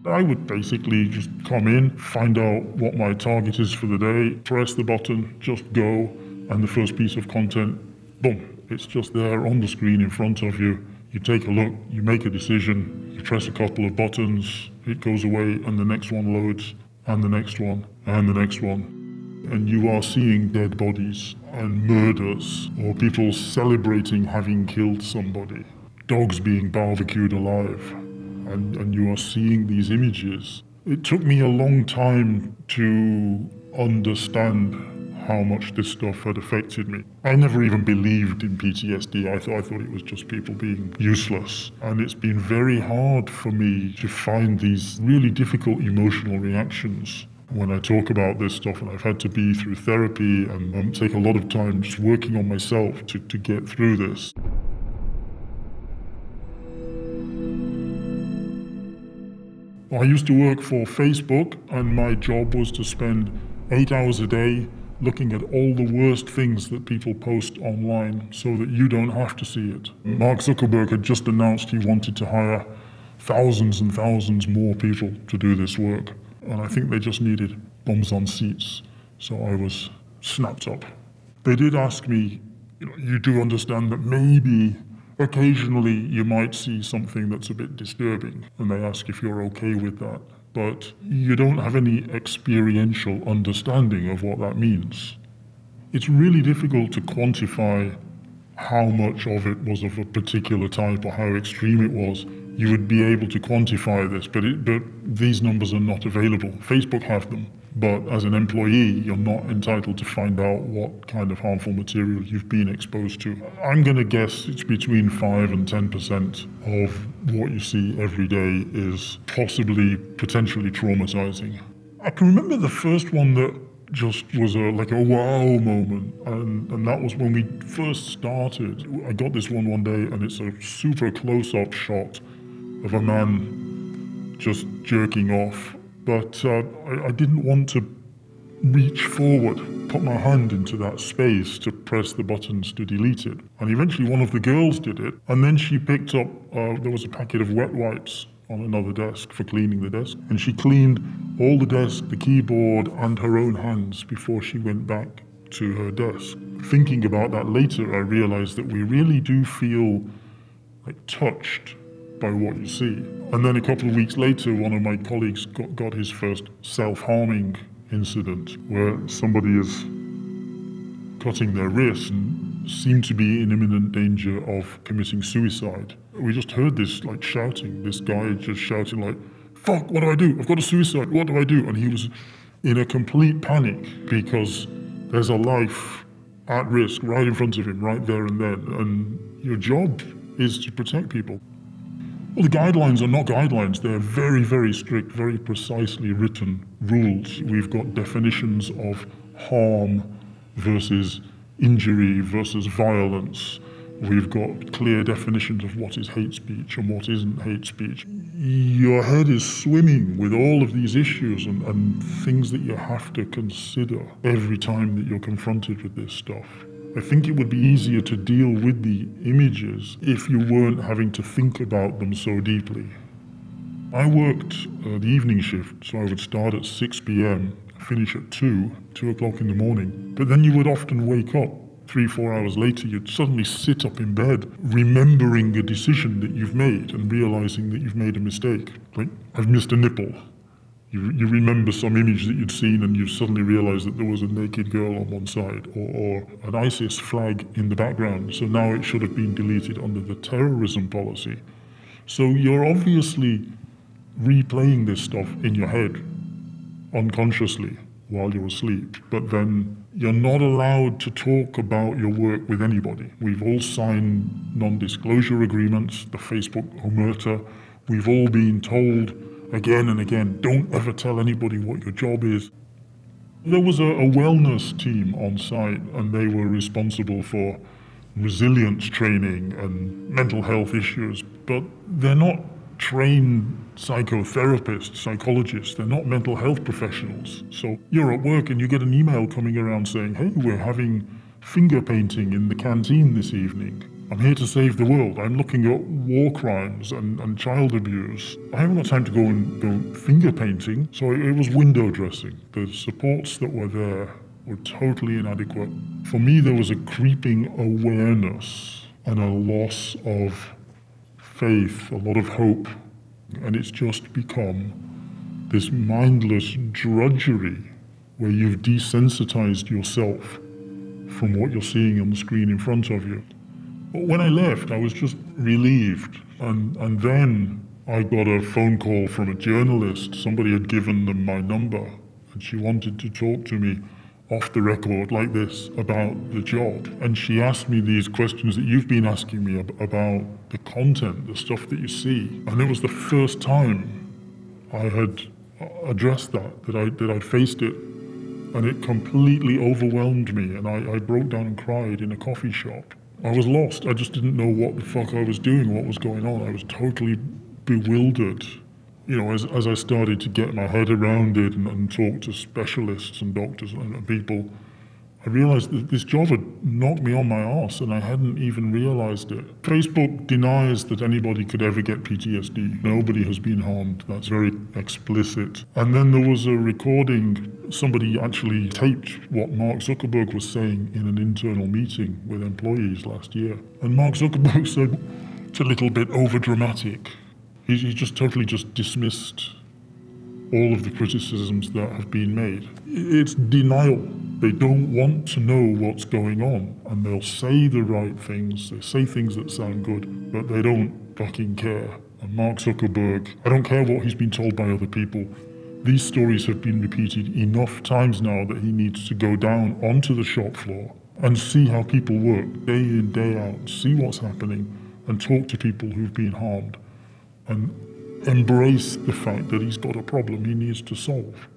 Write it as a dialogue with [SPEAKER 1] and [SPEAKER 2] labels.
[SPEAKER 1] I would basically just come in, find out what my target is for the day, press the button, just go, and the first piece of content, boom, it's just there on the screen in front of you. You take a look, you make a decision, you press a couple of buttons, it goes away, and the next one loads, and the next one, and the next one. And you are seeing dead bodies and murders, or people celebrating having killed somebody, dogs being barbecued alive. And you are seeing these images. It took me a long time to understand how much this stuff had affected me. I never even believed in PTSD. I thought it was just people being useless. And it's been very hard for me to find these really difficult emotional reactions when I talk about this stuff, and I've had to be through therapy and take a lot of time just working on myself to get through this. I used to work for Facebook, and my job was to spend 8 hours a day looking at all the worst things that people post online so that you don't have to see it. Mark Zuckerberg had just announced he wanted to hire thousands and thousands more people to do this work. And I think they just needed bums on seats. So I was snapped up. They did ask me, you do understand that maybe occasionally you might see something that's a bit disturbing, and they ask if you're okay with that. But you don't have any experiential understanding of what that means. It's really difficult to quantify how much of it was of a particular type or how extreme it was. You would be able to quantify this, but these numbers are not available. Facebook have them, but as an employee, you're not entitled to find out what kind of harmful material you've been exposed to. I'm going to guess it's between 5 and 10% of what you see every day is potentially traumatizing. I can remember the first one that just was like a wow moment, and that was when we first started. I got this one day, and it's a super close-up shot of a man just jerking off. But I didn't want to reach forward, put my hand into that space to press the buttons to delete it. And eventually one of the girls did it, and then she picked up, there was a packet of wet wipes on another desk for cleaning the desk. And she cleaned all the desk, the keyboard, and her own hands before she went back to her desk. Thinking about that later, I realized that we really do feel like touched by what you see. And then a couple of weeks later, one of my colleagues got his first self-harming incident where somebody is cutting their wrist and seemed to be in imminent danger of committing suicide. We just heard this shouting, this guy just shouting like, "Fuck, what do I do? I've got a suicide, what do I do?" And he was in a complete panic because there's a life at risk right in front of him, right there and then. And your job is to protect people. Well, the guidelines are not guidelines. They're very, very strict, very precisely written rules. We've got definitions of harm versus injury versus violence. We've got clear definitions of what is hate speech and what isn't hate speech. Your head is swimming with all of these issues and things that you have to consider every time that you're confronted with this stuff. I think it would be easier to deal with the images if you weren't having to think about them so deeply. I worked the evening shift, so I would start at 6 p.m, finish at 2 o'clock in the morning. But then you would often wake up 3-4 hours later, you'd suddenly sit up in bed, remembering a decision that you've made and realizing that you've made a mistake. Like, I've missed a nipple. You remember some image that you'd seen and you suddenly realize that there was a naked girl on one side or an ISIS flag in the background, so now it should have been deleted under the terrorism policy. So you're obviously replaying this stuff in your head unconsciously while you're asleep, but then you're not allowed to talk about your work with anybody. We've all signed non-disclosure agreements, the Facebook omerta. We've all been told again and again, don't ever tell anybody what your job is. There was a wellness team on site, and they were responsible for resilience training and mental health issues, but they're not trained psychotherapists, psychologists, they're not mental health professionals. So you're at work and you get an email coming around saying, hey, we're having finger painting in the canteen this evening. I'm here to save the world. I'm looking at war crimes and child abuse. I haven't got time to go and go finger painting, so it was window dressing. The supports that were there were totally inadequate. For me, there was a creeping awareness and a loss of faith, a lot of hope, and it's just become this mindless drudgery where you've desensitized yourself from what you're seeing on the screen in front of you. But when I left, I was just relieved, and then I got a phone call from a journalist. Somebody had given them my number, and she wanted to talk to me off the record like this about the job. And she asked me these questions that you've been asking me about the content, the stuff that you see. And it was the first time I had addressed that I'd faced it. And it completely overwhelmed me, and I broke down and cried in a coffee shop. I was lost. I just didn't know what the fuck I was doing, what was going on. I was totally bewildered. You know, as I started to get my head around it and talk to specialists and doctors and people, I realized that this job had knocked me on my arse and I hadn't even realized it. Facebook denies that anybody could ever get PTSD. Nobody has been harmed. That's very explicit. And then there was a recording. Somebody actually taped what Mark Zuckerberg was saying in an internal meeting with employees last year. And Mark Zuckerberg said, it's a little bit overdramatic. He just totally dismissed all of the criticisms that have been made. It's denial. They don't want to know what's going on, and they'll say the right things. They say things that sound good, but they don't fucking care. And Mark Zuckerberg, I don't care what he's been told by other people. These stories have been repeated enough times now that he needs to go down onto the shop floor and see how people work day in, day out, see what's happening, and talk to people who've been harmed, and embrace the fact that he's got a problem he needs to solve.